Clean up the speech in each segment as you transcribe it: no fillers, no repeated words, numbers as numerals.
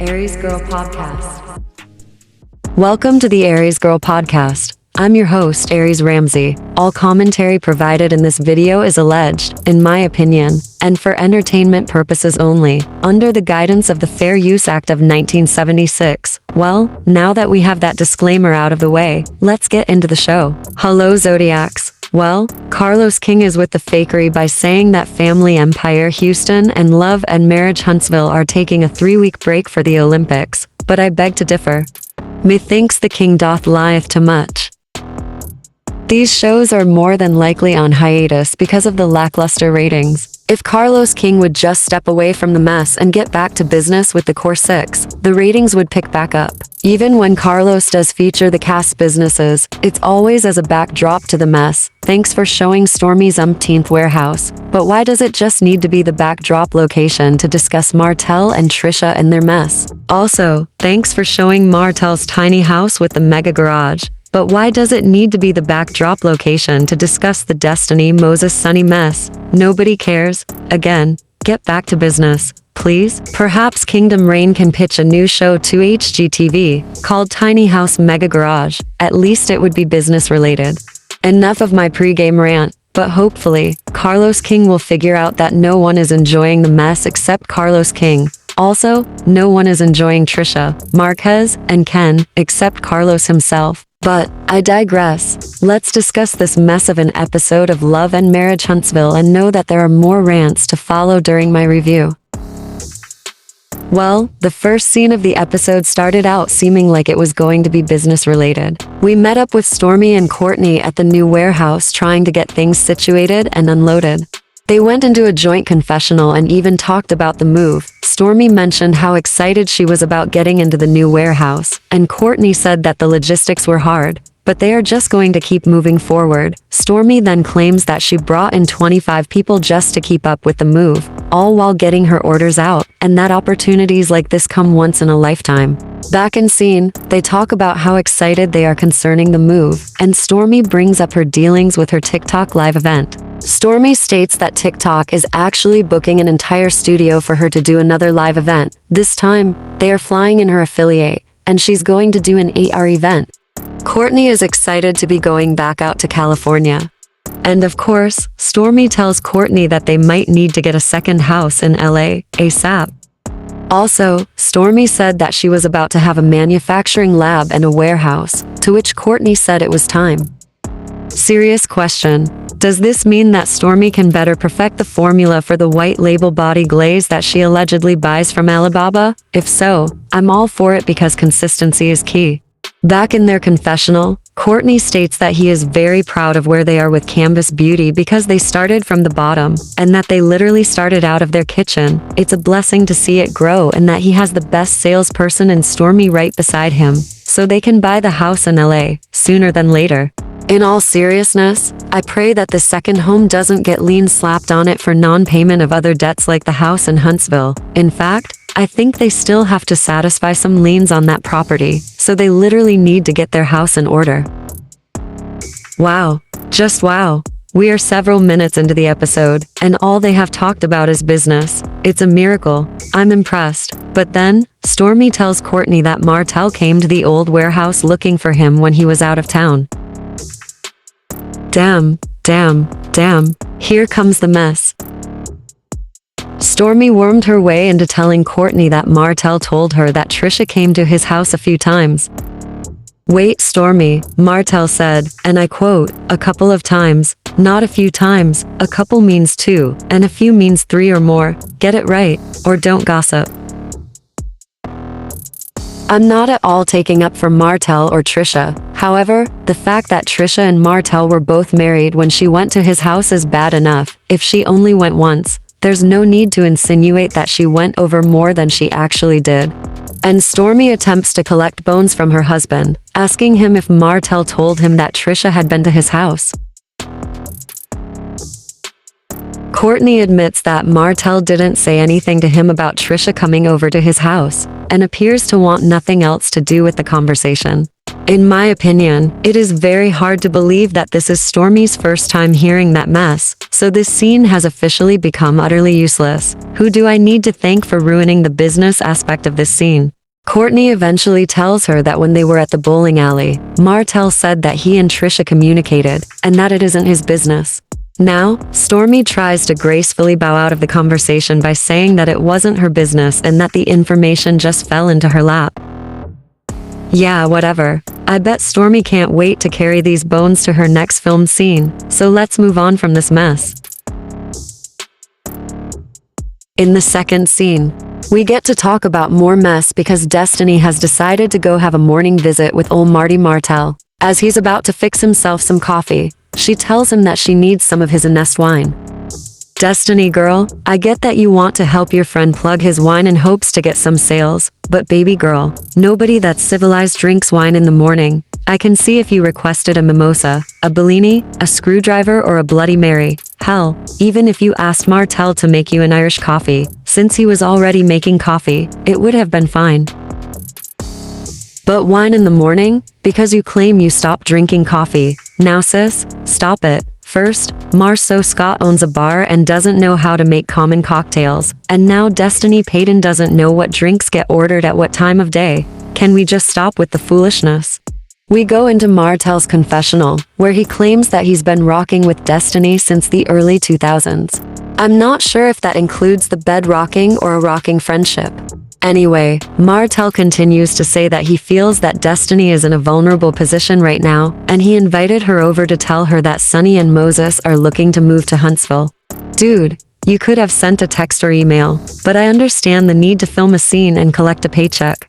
Aries Girl Podcast. Welcome to the Aries Girl Podcast. I'm your host, Aries Ramsey. All commentary provided in this video is alleged, in my opinion, and for entertainment purposes only, under the guidance of the Fair Use Act of 1976. Well, now that we have that disclaimer out of the way, let's get into the show. Hello, Zodiacs. Well, Carlos King is with the fakery by saying that Family Empire Houston and Love and Marriage Huntsville are taking a 3-week break for the Olympics, but I beg to differ. Methinks the king doth lieth too much. These shows are more than likely on hiatus because of the lackluster ratings. If Carlos King would just step away from the mess and get back to business with the Core 6, the ratings would pick back up. Even when Carlos does feature the cast's businesses, it's always as a backdrop to the mess. Thanks for showing Stormy's umpteenth warehouse. But why does it just need to be the backdrop location to discuss Martell and Trisha and their mess? Also, thanks for showing Martell's tiny house with the mega garage. But why does it need to be the backdrop location to discuss the Destiny Moses Sunny mess? Nobody cares. Again, get back to business, please. Perhaps Kingdom Reign can pitch a new show to HGTV, called Tiny House Mega Garage. At least it would be business related. Enough of my pre-game rant, but hopefully, Carlos King will figure out that no one is enjoying the mess except Carlos King. Also, no one is enjoying Trisha, Marquez, and Ken, except Carlos himself. But, I digress. Let's discuss this mess of an episode of Love and Marriage Huntsville and know that there are more rants to follow during my review. Well, the first scene of the episode started out seeming like it was going to be business related. We met up with Stormy and Courtney at the new warehouse trying to get things situated and unloaded. They went into a joint confessional and even talked about the move. Stormy mentioned how excited she was about getting into the new warehouse, and Courtney said that the logistics were hard, but they are just going to keep moving forward. Stormy then claims that she brought in 25 people just to keep up with the move, all while getting her orders out, and that opportunities like this come once in a lifetime. Back in scene, they talk about how excited they are concerning the move, and Stormy brings up her dealings with her TikTok live event. Stormy states that TikTok is actually booking an entire studio for her to do another live event. This time, they are flying in her affiliate, and she's going to do an 8-hour event. Courtney is excited to be going back out to California. And of course, Stormy tells Courtney that they might need to get a second house in LA, ASAP. Also, Stormy said that she was about to have a manufacturing lab and a warehouse, to which Courtney said it was time. Serious question. Does this mean that Stormy can better perfect the formula for the white label body glaze that she allegedly buys from Alibaba? If so, I'm all for it because consistency is key. Back in their confessional, Courtney states that he is very proud of where they are with Canvas Beauty because they started from the bottom, and that they literally started out of their kitchen. It's a blessing to see it grow and that he has the best salesperson in Stormy right beside him, so they can buy the house in LA, sooner than later. In all seriousness, I pray that the second home doesn't get lien slapped on it for non-payment of other debts like the house in Huntsville. In fact, I think they still have to satisfy some liens on that property, so they literally need to get their house in order. Wow. Just wow. We are several minutes into the episode, and all they have talked about is business. It's a miracle. I'm impressed. But then, Stormy tells Courtney that Martell came to the old warehouse looking for him when he was out of town. Damn, here comes the mess. Stormy wormed her way into telling Courtney that Martell told her that Trisha came to his house a few times. Wait, Stormy, Martell said, and I quote, a couple of times, not a few times, a couple means 2, and a few means 3 or more, get it right, or don't gossip. I'm not at all taking up for Martell or Trisha. However, the fact that Trisha and Martell were both married when she went to his house is bad enough. If she only went once, there's no need to insinuate that she went over more than she actually did. And Stormy attempts to collect bones from her husband, asking him if Martell told him that Trisha had been to his house. Courtney admits that Martell didn't say anything to him about Trisha coming over to his house, and appears to want nothing else to do with the conversation. In my opinion, it is very hard to believe that this is Stormy's first time hearing that mess, so this scene has officially become utterly useless. Who do I need to thank for ruining the business aspect of this scene? Courtney eventually tells her that when they were at the bowling alley, Martell said that he and Trisha communicated, and that it isn't his business. Now, Stormy tries to gracefully bow out of the conversation by saying that it wasn't her business and that the information just fell into her lap. Yeah, whatever. I bet Stormy can't wait to carry these bones to her next filmed scene, so let's move on from this mess. In the second scene, we get to talk about more mess because Destiny has decided to go have a morning visit with old Marty Martell. As he's about to fix himself some coffee, she tells him that she needs some of his Inest wine. Destiny girl, I get that you want to help your friend plug his wine in hopes to get some sales, but baby girl, nobody that's civilized drinks wine in the morning. I can see if you requested a mimosa, a Bellini, a screwdriver or a Bloody Mary. Hell, even if you asked Martell to make you an Irish coffee, since he was already making coffee, it would have been fine. But wine in the morning? Because you claim you stopped drinking coffee. Now sis, stop it. First, Marceau Scott owns a bar and doesn't know how to make common cocktails, and now Destiny Payton doesn't know what drinks get ordered at what time of day. Can we just stop with the foolishness? We go into Martell's confessional, where he claims that he's been rocking with Destiny since the early 2000s. I'm not sure if that includes the bed rocking or a rocking friendship. Anyway, Martell continues to say that he feels that Destiny is in a vulnerable position right now, and he invited her over to tell her that Sunny and Moses are looking to move to Huntsville. Dude, you could have sent a text or email, but I understand the need to film a scene and collect a paycheck.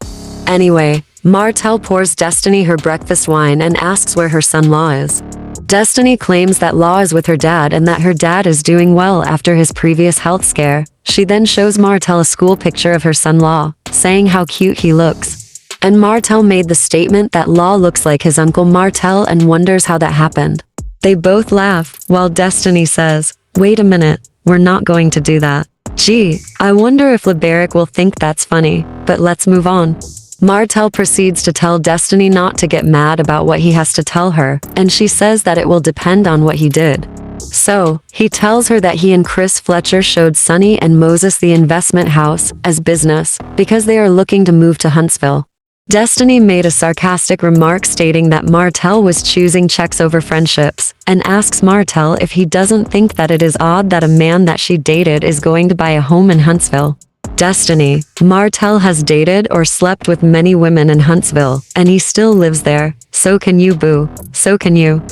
Anyway, Martell pours Destiny her breakfast wine and asks where her son Law is. Destiny claims that Law is with her dad and that her dad is doing well after his previous health scare. She then shows Martell a school picture of her son Law, saying how cute he looks. And Martell made the statement that Law looks like his uncle Martell and wonders how that happened. They both laugh, while Destiny says, wait a minute, we're not going to do that. Gee, I wonder if LeBaric will think that's funny, but let's move on. Martell proceeds to tell Destiny not to get mad about what he has to tell her, and she says that it will depend on what he did. So, he tells her that he and Chris Fletcher showed Sunny and Moses the investment house as business because they are looking to move to Huntsville. Destiny made a sarcastic remark stating that Martell was choosing checks over friendships, and asks Martell if he doesn't think that it is odd that a man that she dated is going to buy a home in Huntsville. Destiny, Martell has dated or slept with many women in Huntsville, and he still lives there. So can you, boo. So can you.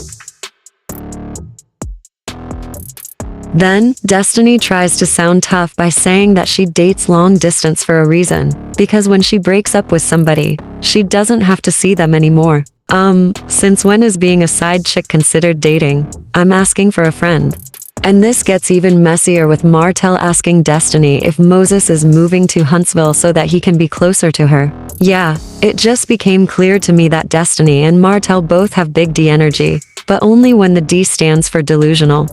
Then, Destiny tries to sound tough by saying that she dates long distance for a reason, because when she breaks up with somebody, she doesn't have to see them anymore. Since when is being a side chick considered dating? I'm asking for a friend. And this gets even messier with Martell asking Destiny if Moses is moving to Huntsville so that he can be closer to her. Yeah, it just became clear to me that Destiny and Martell both have big D energy, but only when the D stands for delusional.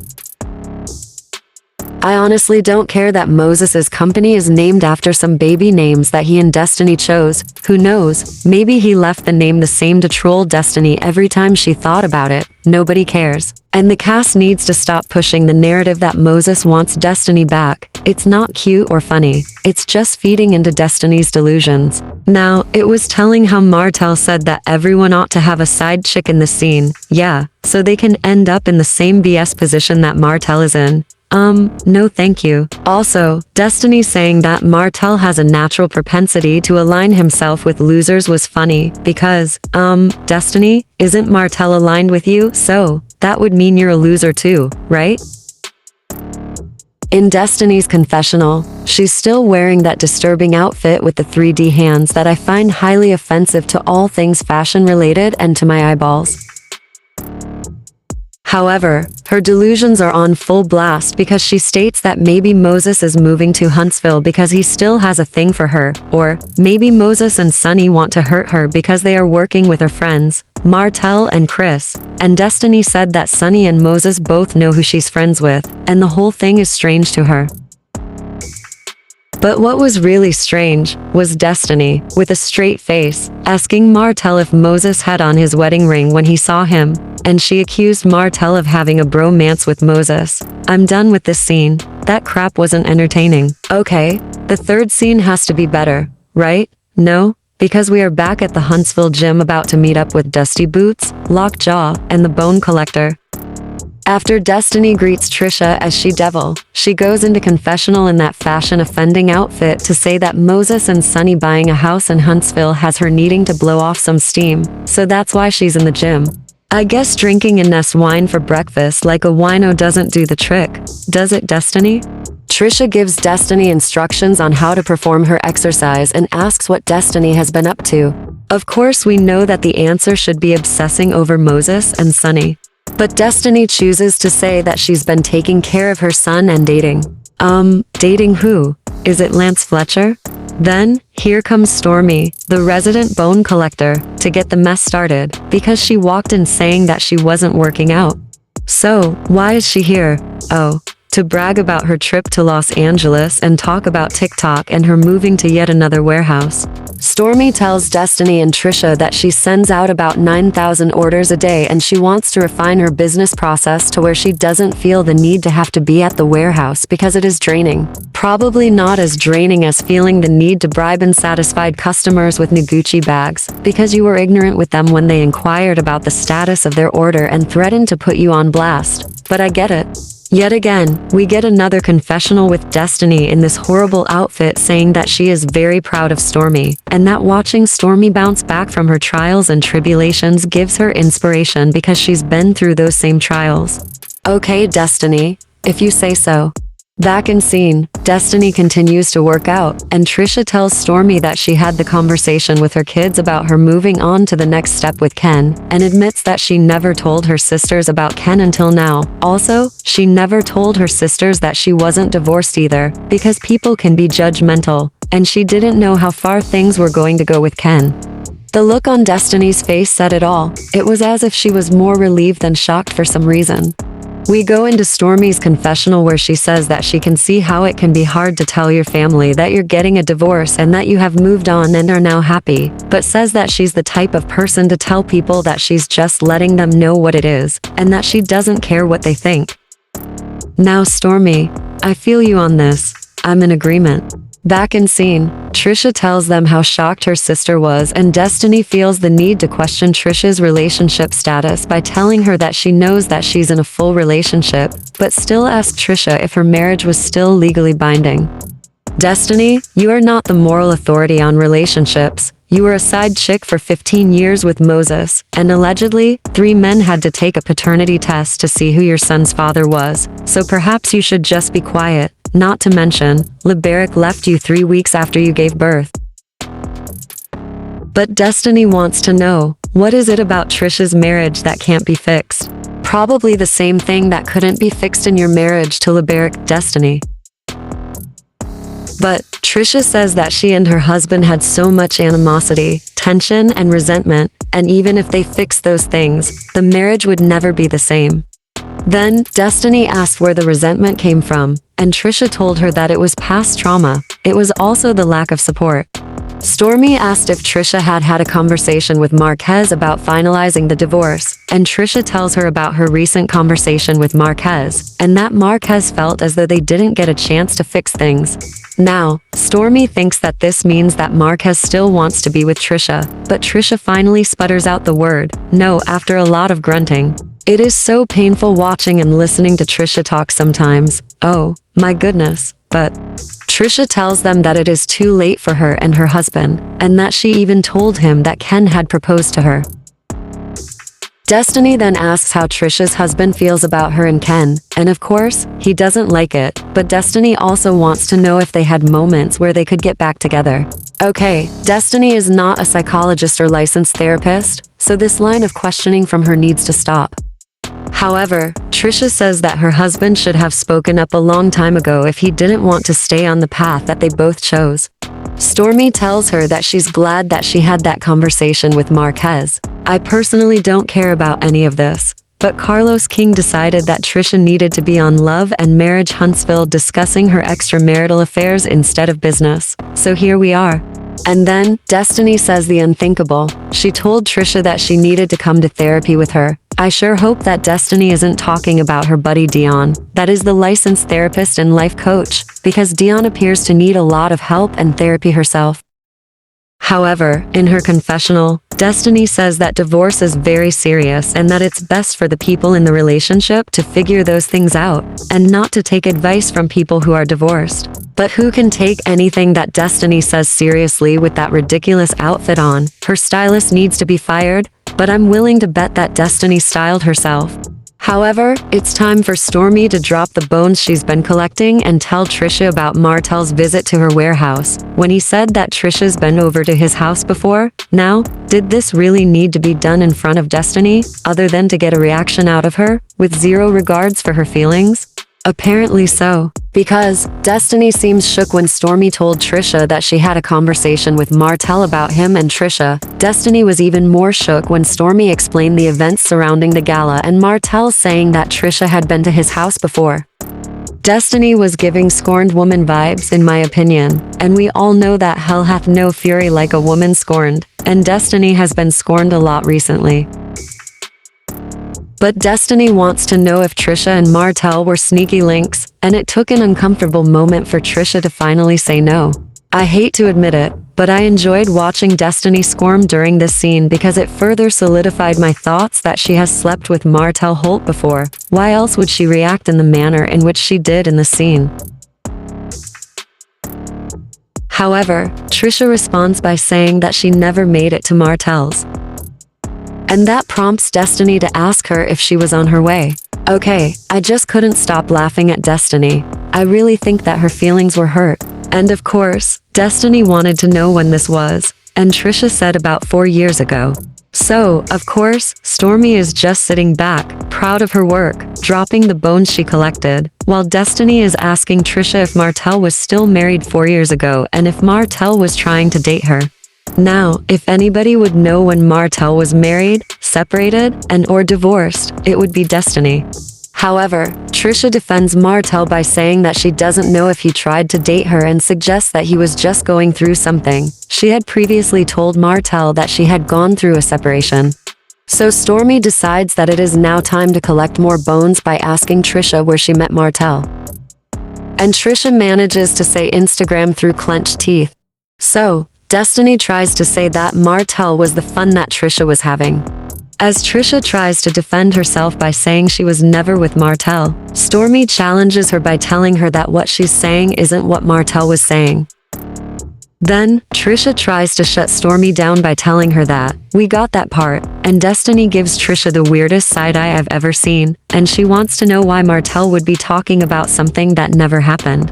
I honestly don't care that Moses's company is named after some baby names that he and Destiny chose. Who knows, maybe he left the name the same to troll Destiny every time she thought about it. Nobody cares. And the cast needs to stop pushing the narrative that Moses wants Destiny back. It's not cute or funny. It's just feeding into Destiny's delusions. Now, it was telling how Martell said that everyone ought to have a side chick in the scene. Yeah, so they can end up in the same BS position that Martell is in. No thank you. Also, Destiny saying that Martell has a natural propensity to align himself with losers was funny, because, Destiny, isn't Martell aligned with you? So, that would mean you're a loser too, right? In Destiny's confessional, she's still wearing that disturbing outfit with the 3D hands that I find highly offensive to all things fashion related and to my eyeballs. However, her delusions are on full blast because she states that maybe Moses is moving to Huntsville because he still has a thing for her, or maybe Moses and Sunny want to hurt her because they are working with her friends, Martell and Chris, and Destiny said that Sunny and Moses both know who she's friends with, and the whole thing is strange to her. But what was really strange was Destiny, with a straight face, asking Martell if Moses had on his wedding ring when he saw him, and she accused Martell of having a bromance with Moses. I'm done with this scene. That crap wasn't entertaining. Okay, the third scene has to be better, right? No? Because we are back at the Huntsville gym about to meet up with Dusty Boots, Lockjaw, and the Bone Collector. After Destiny greets Trisha as she-devil, she goes into confessional in that fashion-offending outfit to say that Moses and Sunny buying a house in Huntsville has her needing to blow off some steam, so that's why she's in the gym. I guess drinking Ines wine for breakfast like a wino doesn't do the trick, does it, Destiny? Trisha gives Destiny instructions on how to perform her exercise and asks what Destiny has been up to. Of course, we know that the answer should be obsessing over Moses and Sunny. But Destiny chooses to say that she's been taking care of her son and dating. Dating who? Is it Lance Fletcher? Then, here comes Stormy, the resident bone collector, to get the mess started, because she walked in saying that she wasn't working out. So, why is she here? Oh, to brag about her trip to Los Angeles and talk about TikTok and her moving to yet another warehouse. Stormy tells Destiny and Trisha that she sends out about 9,000 orders a day and she wants to refine her business process to where she doesn't feel the need to have to be at the warehouse because it is draining. Probably not as draining as feeling the need to bribe unsatisfied customers with new Gucci bags, because you were ignorant with them when they inquired about the status of their order and threatened to put you on blast. But I get it. Yet again, we get another confessional with Destiny in this horrible outfit saying that she is very proud of Stormy, and that watching Stormy bounce back from her trials and tribulations gives her inspiration because she's been through those same trials. Okay, Destiny, if you say so. Back in scene, Destiny continues to work out, and Trisha tells Stormy that she had the conversation with her kids about her moving on to the next step with Ken, and admits that she never told her sisters about Ken until now. Also, she never told her sisters that she wasn't divorced either, because people can be judgmental, and she didn't know how far things were going to go with Ken. The look on Destiny's face said it all. It was as if she was more relieved than shocked for some reason. We go into Stormy's confessional where she says that she can see how it can be hard to tell your family that you're getting a divorce and that you have moved on and are now happy, but says that she's the type of person to tell people that she's just letting them know what it is, and that she doesn't care what they think. Now Stormy, I feel you on this. I'm in agreement. Back in scene, Trisha tells them how shocked her sister was, and Destiny feels the need to question Trisha's relationship status by telling her that she knows that she's in a full relationship, but still asks Trisha if her marriage was still legally binding. Destiny, you are not the moral authority on relationships. You were a side chick for 15 years with Moses, and allegedly, 3 men had to take a paternity test to see who your son's father was, so perhaps you should just be quiet. Not to mention, Liberic left you 3 weeks after you gave birth. But Destiny wants to know, what is it about Trisha's marriage that can't be fixed? Probably the same thing that couldn't be fixed in your marriage to Liberic, Destiny. But Trisha says that she and her husband had so much animosity, tension, and resentment, and even if they fixed those things, the marriage would never be the same. Then, Destiny asked where the resentment came from, and Trisha told her that it was past trauma. It was also the lack of support. Stormy asked if Trisha had had a conversation with Marquez about finalizing the divorce, and Trisha tells her about her recent conversation with Marquez, and that Marquez felt as though they didn't get a chance to fix things. Now, Stormy thinks that this means that Marquez still wants to be with Trisha, but Trisha finally sputters out the word no after a lot of grunting. It is so painful watching and listening to Trisha talk sometimes. Oh, my goodness. But Trisha tells them that it is too late for her and her husband, and that she even told him that Ken had proposed to her. Destiny then asks how Trisha's husband feels about her and Ken, and of course, he doesn't like it, but Destiny also wants to know if they had moments where they could get back together. Okay, Destiny is not a psychologist or licensed therapist, so this line of questioning from her needs to stop. However, Trisha says that her husband should have spoken up a long time ago if he didn't want to stay on the path that they both chose. Stormy tells her that she's glad that she had that conversation with Marquez. I personally don't care about any of this. But Carlos King decided that Trisha needed to be on Love and Marriage Huntsville discussing her extramarital affairs instead of business. So here we are. And then, Destiny says the unthinkable. She told Trisha that she needed to come to therapy with her. I sure hope that Destiny isn't talking about her buddy Dion, that is the licensed therapist and life coach, because Dion appears to need a lot of help and therapy herself. However, in her confessional, Destiny says that divorce is very serious and that it's best for the people in the relationship to figure those things out, and not to take advice from people who are divorced. But who can take anything that Destiny says seriously with that ridiculous outfit on? Her stylist needs to be fired, but I'm willing to bet that Destiny styled herself. However, it's time for Stormy to drop the bones she's been collecting and tell Trisha about Martell's visit to her warehouse, when he said that Trisha's been over to his house before. Now, did this really need to be done in front of Destiny, other than to get a reaction out of her, with zero regards for her feelings? Apparently so, because Destiny seems shook when Stormy told Trisha that she had a conversation with Martell about him and Trisha. Destiny was even more shook when Stormy explained the events surrounding the gala and Martell saying that Trisha had been to his house before. Destiny was giving scorned woman vibes, in my opinion, and we all know that hell hath no fury like a woman scorned, and Destiny has been scorned a lot recently. But Destiny wants to know if Trisha and Martell were sneaky links, and it took an uncomfortable moment for Trisha to finally say no. I hate to admit it, but I enjoyed watching Destiny squirm during this scene because it further solidified my thoughts that she has slept with Martell Holt before. Why else would she react in the manner in which she did in the scene? However, Trisha responds by saying that she never made it to Martell's. And that prompts Destiny to ask her if she was on her way. Okay, I just couldn't stop laughing at Destiny. I really think that her feelings were hurt. And of course, Destiny wanted to know when this was, and Trisha said about 4 years ago. So, of course, Stormy is just sitting back, proud of her work, dropping the bones she collected, while Destiny is asking Trisha if Martell was still married 4 years ago and if Martell was trying to date her. Now, if anybody would know when Martell was married, separated, and/or divorced, it would be Destiny. However, Trisha defends Martell by saying that she doesn't know if he tried to date her and suggests that he was just going through something. She had previously told Martell that she had gone through a separation. So Stormy decides that it is now time to collect more bones by asking Trisha where she met Martell. And Trisha manages to say Instagram through clenched teeth. So, Destiny tries to say that Martell was the fun that Trisha was having. As Trisha tries to defend herself by saying she was never with Martell, Stormy challenges her by telling her that what she's saying isn't what Martell was saying. Then, Trisha tries to shut Stormy down by telling her that, we got that part, and Destiny gives Trisha the weirdest side-eye I've ever seen, and she wants to know why Martell would be talking about something that never happened.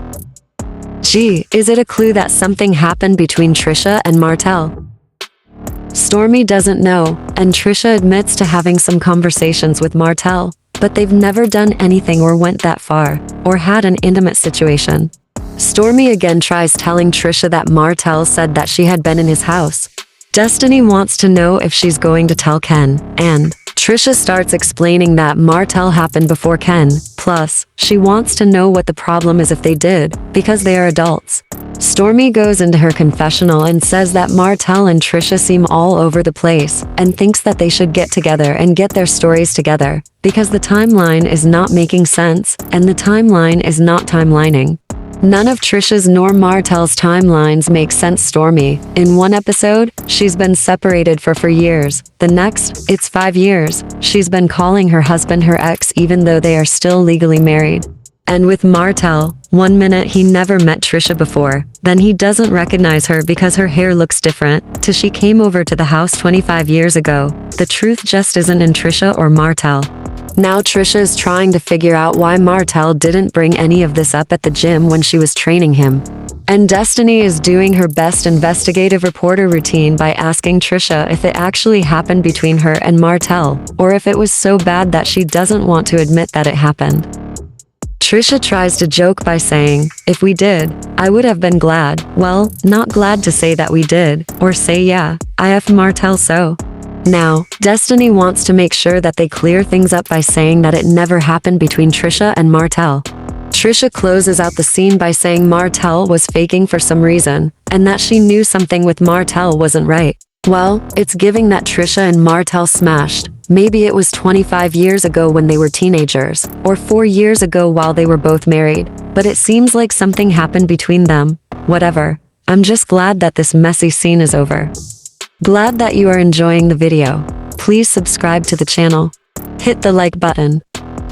Gee, is it a clue that something happened between Trisha and Martell? Stormy doesn't know, and Trisha admits to having some conversations with Martell, but they've never done anything or went that far, or had an intimate situation. Stormy again tries telling Trisha that Martell said that she had been in his house. Destiny wants to know if she's going to tell Ken, and Trisha starts explaining that Martell happened before Ken, plus, she wants to know what the problem is if they did, because they are adults. Stormy goes into her confessional and says that Martell and Trisha seem all over the place, and thinks that they should get together and get their stories together, because the timeline is not making sense, and the timeline is not timelining. None of Trisha's nor Martell's timelines make sense. Stormy, in one episode, she's been separated for 4 years. The next, it's 5 years. She's been calling her husband her ex even though they are still legally married. And with Martell, 1 minute he never met Trisha before, then he doesn't recognize her because her hair looks different, till she came over to the house 25 years ago. The truth just isn't in Trisha or Martell. Now Trisha is trying to figure out why Martell didn't bring any of this up at the gym when she was training him. And Destiny is doing her best investigative reporter routine by asking Trisha if it actually happened between her and Martell, or if it was so bad that she doesn't want to admit that it happened. Trisha tries to joke by saying, if we did, I would have been glad. Well, not glad to say that we did, or say yeah, I have Martell so. Now, Destiny wants to make sure that they clear things up by saying that it never happened between Trisha and Martell. Trisha closes out the scene by saying Martell was faking for some reason, and that she knew something with Martell wasn't right. Well, it's giving that Trisha and Martell smashed. Maybe it was 25 years ago when they were teenagers, or 4 years ago while they were both married, but it seems like something happened between them. Whatever. I'm just glad that this messy scene is over. Glad that you are enjoying the video. Please subscribe to the channel. Hit the like button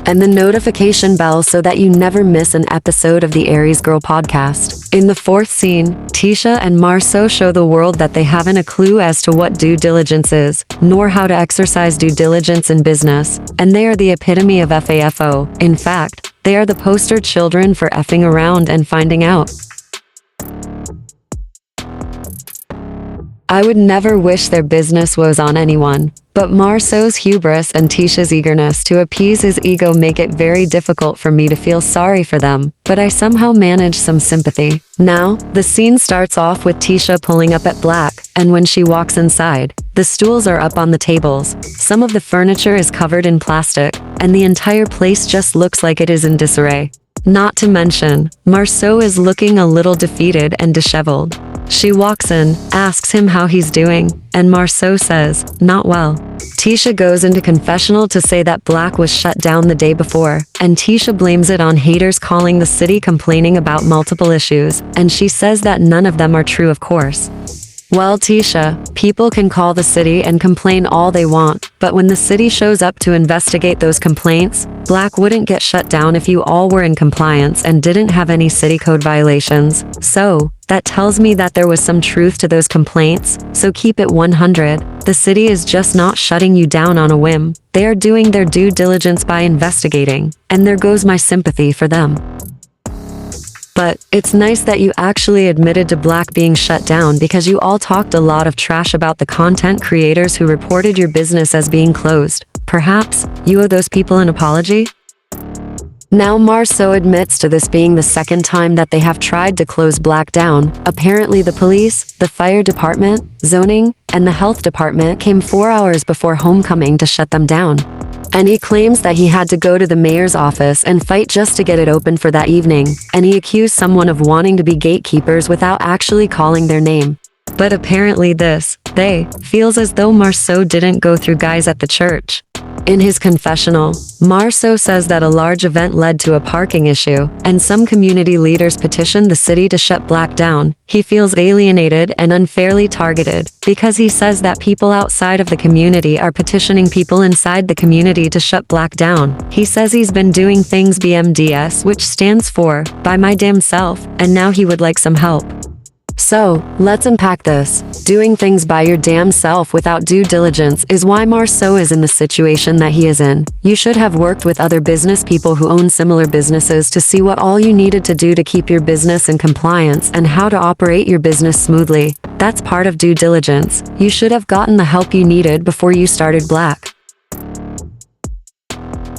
and the notification bell so that you never miss an episode of the Aries Girl podcast. In the 4th scene, Tisha and Marceau show the world that they haven't a clue as to what due diligence is, nor how to exercise due diligence in business, and they are the epitome of FAFO. In fact, they are the poster children for effing around and finding out. I would never wish their business woes on anyone, but Marceau's hubris and Tisha's eagerness to appease his ego make it very difficult for me to feel sorry for them, but I somehow manage some sympathy. Now, the scene starts off with Tisha pulling up at Black, and when she walks inside, the stools are up on the tables, some of the furniture is covered in plastic, and the entire place just looks like it is in disarray. Not to mention, Marceau is looking a little defeated and disheveled. She walks in, asks him how he's doing, and Marceau says, "Not well." Tisha goes into confessional to say that Black was shut down the day before, and Tisha blames it on haters calling the city complaining about multiple issues, and she says that none of them are true, of course. Well, Tisha, people can call the city and complain all they want, but when the city shows up to investigate those complaints, Black wouldn't get shut down if you all were in compliance and didn't have any city code violations. So, that tells me that there was some truth to those complaints, so keep it 100. The city is just not shutting you down on a whim. They are doing their due diligence by investigating, and there goes my sympathy for them. But it's nice that you actually admitted to Black being shut down because you all talked a lot of trash about the content creators who reported your business as being closed. Perhaps you owe those people an apology? Now Marceau admits to this being the second time that they have tried to close Black down. Apparently the police, the fire department, zoning, and the health department came 4 hours before homecoming to shut them down. And he claims that he had to go to the mayor's office and fight just to get it open for that evening, and he accused someone of wanting to be gatekeepers without actually calling their name. But apparently they feels as though Marceau didn't go through guys at the church. In his confessional, Marceau says that a large event led to a parking issue, and some community leaders petitioned the city to shut Black down. He feels alienated and unfairly targeted, because he says that people outside of the community are petitioning people inside the community to shut Black down. He says he's been doing things BMDS, which stands for, by my damn self, and now he would like some help. So, let's unpack this. Doing things by your damn self without due diligence is why Marceau is in the situation that he is in. You should have worked with other business people who own similar businesses to see what all you needed to do to keep your business in compliance and how to operate your business smoothly. That's part of due diligence. You should have gotten the help you needed before you started Black.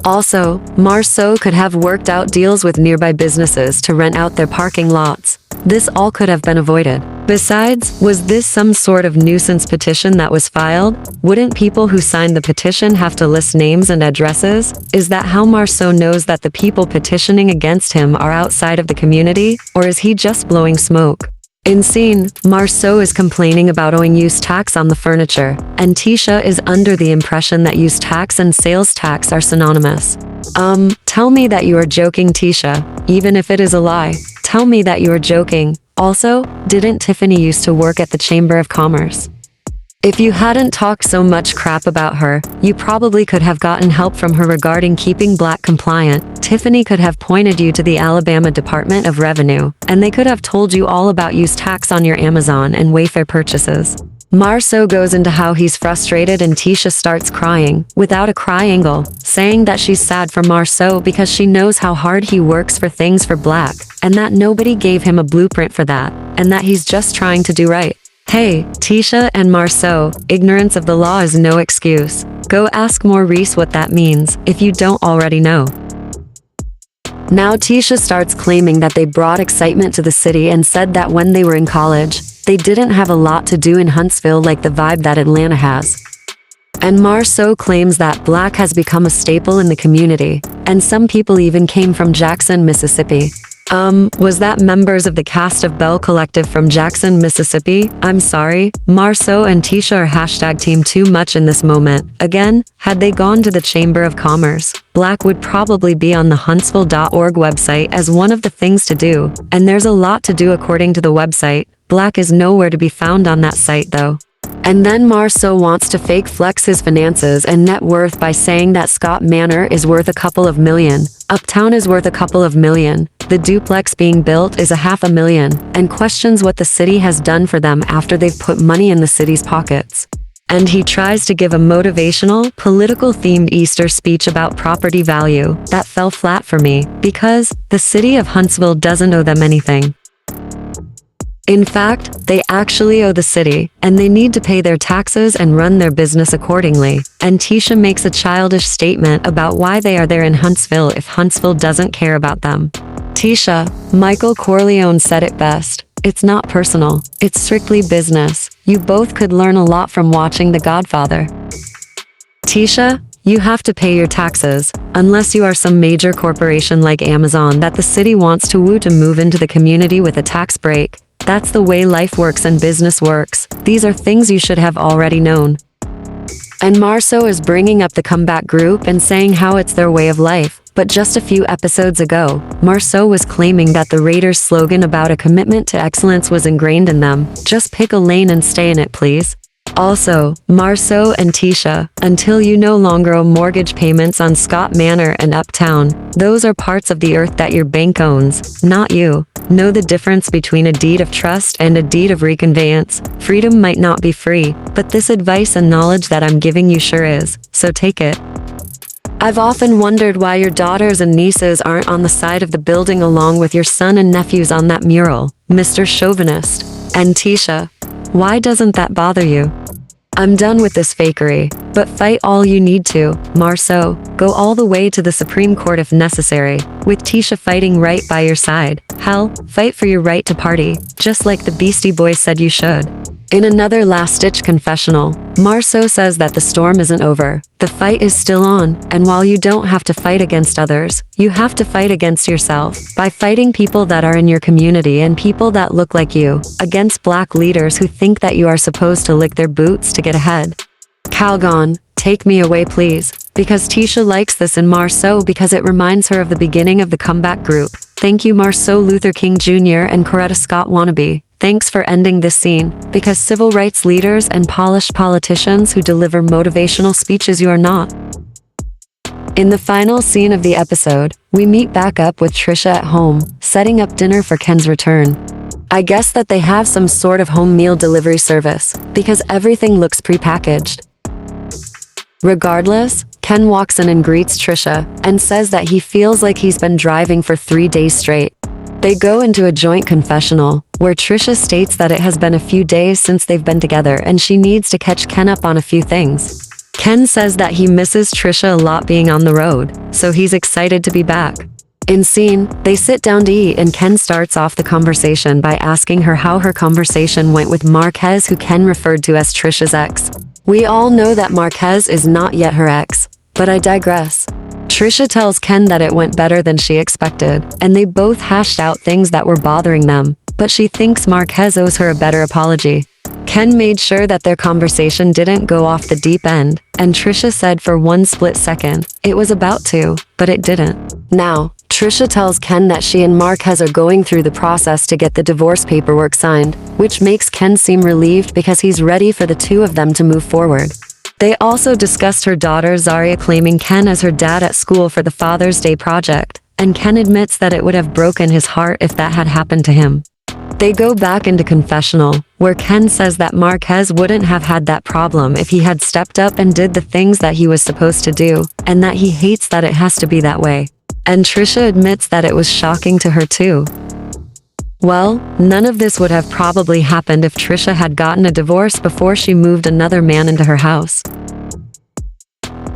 Also, Marceau could have worked out deals with nearby businesses to rent out their parking lots. This all could have been avoided. Besides, was this some sort of nuisance petition that was filed? Wouldn't people who signed the petition have to list names and addresses? Is that how Marceau knows that the people petitioning against him are outside of the community, or is he just blowing smoke? In scene, Marceau is complaining about owing use tax on the furniture, and Tisha is under the impression that use tax and sales tax are synonymous. Tell me that you are joking, Tisha, even if it is a lie. Tell me that you are joking. Also, didn't Tiffany used to work at the Chamber of Commerce? If you hadn't talked so much crap about her, you probably could have gotten help from her regarding keeping Black compliant. Tiffany could have pointed you to the Alabama Department of Revenue, and they could have told you all about use tax on your Amazon and Wayfair purchases. Marceau goes into how he's frustrated and Tisha starts crying, without a cry angle, saying that she's sad for Marceau because she knows how hard he works for things for Black, and that nobody gave him a blueprint for that, and that he's just trying to do right. Hey, Tisha and Marceau, ignorance of the law is no excuse. Go ask Maurice what that means, if you don't already know. Now Tisha starts claiming that they brought excitement to the city and said that when they were in college, they didn't have a lot to do in Huntsville like the vibe that Atlanta has. And Marceau claims that black has become a staple in the community, and some people even came from Jackson, Mississippi. Was that members of the cast of Bell Collective from Jackson, Mississippi? I'm sorry, Marceau and Tisha are hashtag team too much in this moment. Again, had they gone to the Chamber of Commerce, black would probably be on the Huntsville.org website as one of the things to do, and there's a lot to do according to the website. Black is nowhere to be found on that site though. And then Marceau wants to fake flex his finances and net worth by saying that Scott Manor is worth a couple of million, Uptown is worth a couple of million, the duplex being built is $500,000, and questions what the city has done for them after they've put money in the city's pockets. And he tries to give a motivational, political-themed Easter speech about property value that fell flat for me, because the city of Huntsville doesn't owe them anything. In fact, they actually owe the city, and they need to pay their taxes and run their business accordingly. And Tisha makes a childish statement about why they are there in Huntsville if Huntsville doesn't care about them. Tisha, Michael Corleone said it best. It's not personal, it's strictly business. You both could learn a lot from watching The Godfather. Tisha, you have to pay your taxes, unless you are some major corporation like Amazon that the city wants to woo to move into the community with a tax break. That's the way life works and business works. These are things you should have already known. And Marceau is bringing up the comeback group and saying how it's their way of life. But just a few episodes ago, Marceau was claiming that the Raiders' slogan about a commitment to excellence was ingrained in them. Just pick a lane and stay in it, please. Also, Marceau and Tisha, until you no longer owe mortgage payments on Scott Manor and Uptown, those are parts of the earth that your bank owns, not you. Know the difference between a deed of trust and a deed of reconveyance. Freedom might not be free, but this advice and knowledge that I'm giving you sure is, so take it. I've often wondered why your daughters and nieces aren't on the side of the building along with your son and nephews on that mural, Mr. Chauvinist. And Tisha, why doesn't that bother you? I'm done with this fakery, but fight all you need to, Marceau. Go all the way to the Supreme Court if necessary, with Tisha fighting right by your side. Hell, fight for your right to party, just like the Beastie Boys said you should. In another last-ditch confessional, Marceau says that the storm isn't over. The fight is still on, and while you don't have to fight against others, you have to fight against yourself, by fighting people that are in your community and people that look like you, against black leaders who think that you are supposed to lick their boots to get ahead. Calgon, take me away please, because Tisha likes this in Marceau because it reminds her of the beginning of the comeback group. Thank you Marceau Luther King Jr. and Coretta Scott wannabe. Thanks for ending this scene, because civil rights leaders and polished politicians who deliver motivational speeches you are not. In the final scene of the episode, we meet back up with Trisha at home, setting up dinner for Ken's return. I guess that they have some sort of home meal delivery service, because everything looks prepackaged. Regardless, Ken walks in and greets Trisha, and says that he feels like he's been driving for 3 days straight. They go into a joint confessional, where Trisha states that it has been a few days since they've been together and she needs to catch Ken up on a few things. Ken says that he misses Trisha a lot being on the road, so he's excited to be back. In scene, they sit down to eat and Ken starts off the conversation by asking her how her conversation went with Marquez, who Ken referred to as Trisha's ex. We all know that Marquez is not yet her ex, but I digress. Trisha tells Ken that it went better than she expected, and they both hashed out things that were bothering them, but she thinks Marquez owes her a better apology. Ken made sure that their conversation didn't go off the deep end, and Trisha said for one split second, it was about to, but it didn't. Now, Trisha tells Ken that she and Marquez are going through the process to get the divorce paperwork signed, which makes Ken seem relieved because he's ready for the two of them to move forward. They also discussed her daughter Zaria claiming Ken as her dad at school for the Father's Day project, and Ken admits that it would have broken his heart if that had happened to him. They go back into confessional, where Ken says that Marquez wouldn't have had that problem if he had stepped up and did the things that he was supposed to do, and that he hates that it has to be that way. And Trisha admits that it was shocking to her too. Well, none of this would have probably happened if Trisha had gotten a divorce before she moved another man into her house.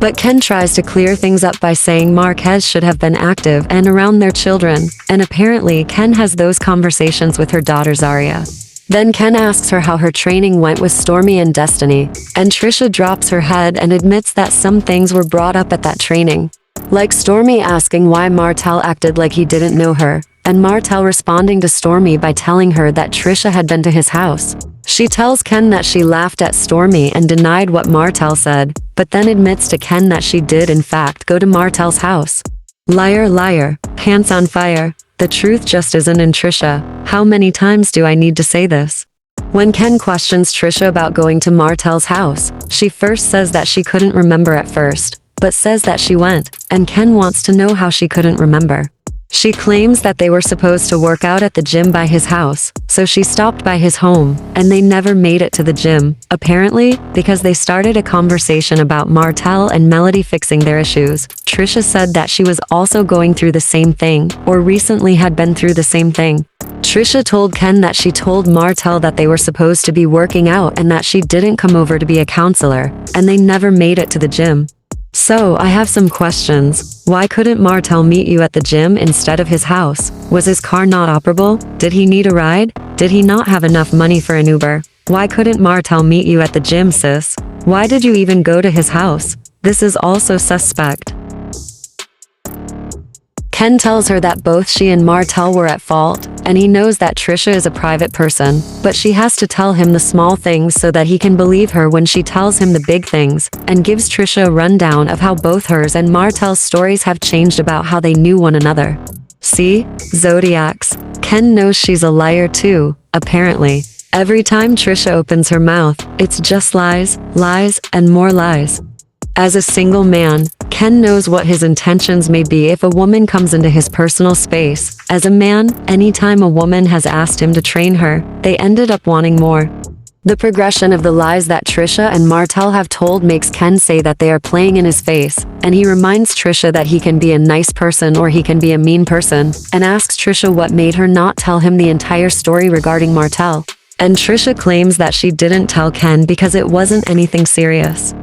But Ken tries to clear things up by saying Marquez should have been active and around their children, and apparently Ken has those conversations with her daughter Zaria. Then Ken asks her how her training went with Stormy and Destiny, and Trisha drops her head and admits that some things were brought up at that training. Like Stormy asking why Martell acted like he didn't know her, and Martell responding to Stormy by telling her that Trisha had been to his house. She tells Ken that she laughed at Stormy and denied what Martell said, but then admits to Ken that she did in fact go to Martell's house. Liar, liar, pants on fire. The truth just isn't in Trisha. How many times do I need to say this? When Ken questions Trisha about going to Martell's house, she first says that she couldn't remember at first, but says that she went, and Ken wants to know how she couldn't remember. She claims that they were supposed to work out at the gym by his house, so she stopped by his home, and they never made it to the gym, apparently, because they started a conversation about Martell and Melody fixing their issues. Trisha said that she was also going through the same thing, or recently had been through the same thing. Trisha told Ken that she told Martell that they were supposed to be working out and that she didn't come over to be a counselor, and they never made it to the gym. So, I have some questions. Why couldn't Martell meet you at the gym instead of his house? Was his car not operable? Did he need a ride? Did he not have enough money for an Uber? Why couldn't Martell meet you at the gym, sis? Why did you even go to his house? This is also suspect. Ken tells her that both she and Martell were at fault, and he knows that Trisha is a private person, but she has to tell him the small things so that he can believe her when she tells him the big things, and gives Trisha a rundown of how both hers and Martell's stories have changed about how they knew one another. See? Zodiacs. Ken knows she's a liar too, apparently. Every time Trisha opens her mouth, it's just lies, lies, and more lies. As a single man, Ken knows what his intentions may be if a woman comes into his personal space. As a man, anytime a woman has asked him to train her, they ended up wanting more. The progression of the lies that Trisha and Martell have told makes Ken say that they are playing in his face, and he reminds Trisha that he can be a nice person or he can be a mean person, and asks Trisha what made her not tell him the entire story regarding Martell. And Trisha claims that she didn't tell Ken because it wasn't anything serious.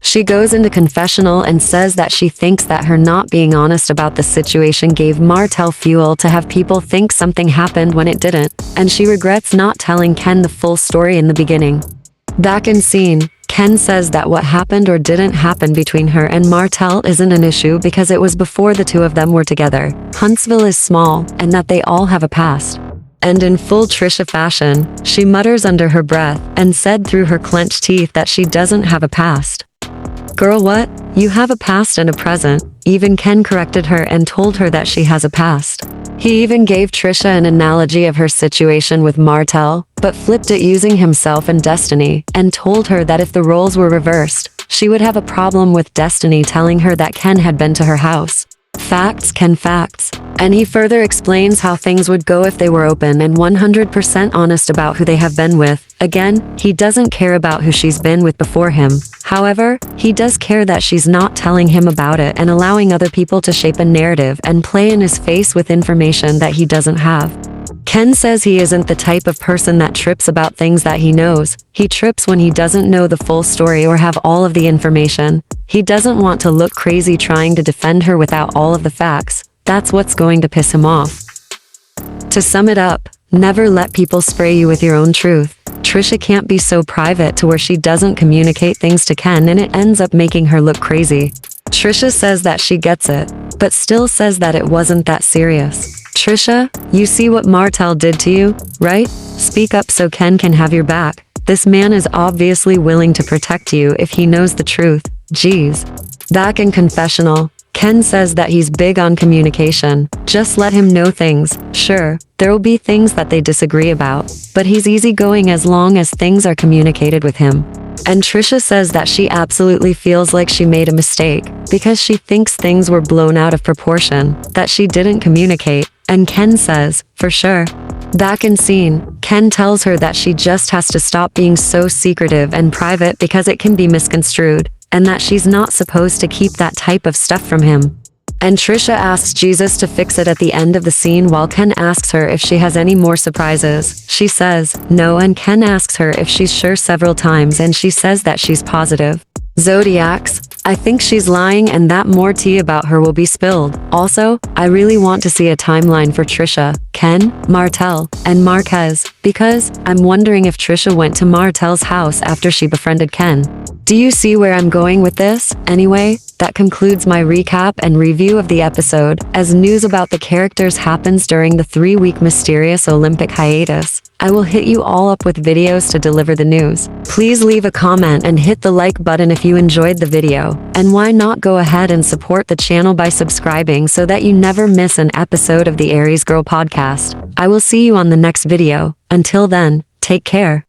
She goes into confessional and says that she thinks that her not being honest about the situation gave Martell fuel to have people think something happened when it didn't, and she regrets not telling Ken the full story in the beginning. Back in scene, Ken says that what happened or didn't happen between her and Martell isn't an issue because it was before the two of them were together. Huntsville is small, and that they all have a past. And in full Trisha fashion, she mutters under her breath and said through her clenched teeth that she doesn't have a past. Girl, what? You have a past and a present. Even Ken corrected her and told her that she has a past. He even gave Trisha an analogy of her situation with Martell, but flipped it using himself and Destiny, and told her that if the roles were reversed, she would have a problem with Destiny telling her that Ken had been to her house. Facts, Ken, facts. And he further explains how things would go if they were open and 100% honest about who they have been with. Again, he doesn't care about who she's been with before him. However, he does care that she's not telling him about it and allowing other people to shape a narrative and play in his face with information that he doesn't have. Ken says he isn't the type of person that trips about things that he knows. He trips when he doesn't know the full story or have all of the information. He doesn't want to look crazy trying to defend her without all of the facts. That's what's going to piss him off. To sum it up, never let people spray you with your own truth. Trisha can't be so private to where she doesn't communicate things to Ken and it ends up making her look crazy. Trisha says that she gets it, but still says that it wasn't that serious. Trisha, you see what Martell did to you, right? Speak up so Ken can have your back. This man is obviously willing to protect you if he knows the truth. Jeez. Back in confessional, Ken says that he's big on communication. Just let him know things. Sure, there will be things that they disagree about, but he's easygoing as long as things are communicated with him. And Trisha says that she absolutely feels like she made a mistake because she thinks things were blown out of proportion, that she didn't communicate, and Ken says, for sure. Back in scene, Ken tells her that she just has to stop being so secretive and private because it can be misconstrued, and that she's not supposed to keep that type of stuff from him. And Trisha asks Jesus to fix it at the end of the scene while Ken asks her if she has any more surprises. She says, no, and Ken asks her if she's sure several times and she says that she's positive. Zodiacs, I think she's lying and that more tea about her will be spilled. Also, I really want to see a timeline for Trisha, Ken, Martell, and Marquez. Because I'm wondering if Trisha went to Martell's house after she befriended Ken. Do you see where I'm going with this? Anyway, that concludes my recap and review of the episode, as news about the characters happens during the 3-week mysterious Olympic hiatus. I will hit you all up with videos to deliver the news. Please leave a comment and hit the like button if you enjoyed the video. And why not go ahead and support the channel by subscribing so that you never miss an episode of the Aries Girl podcast. I will see you on the next video. Until then, take care.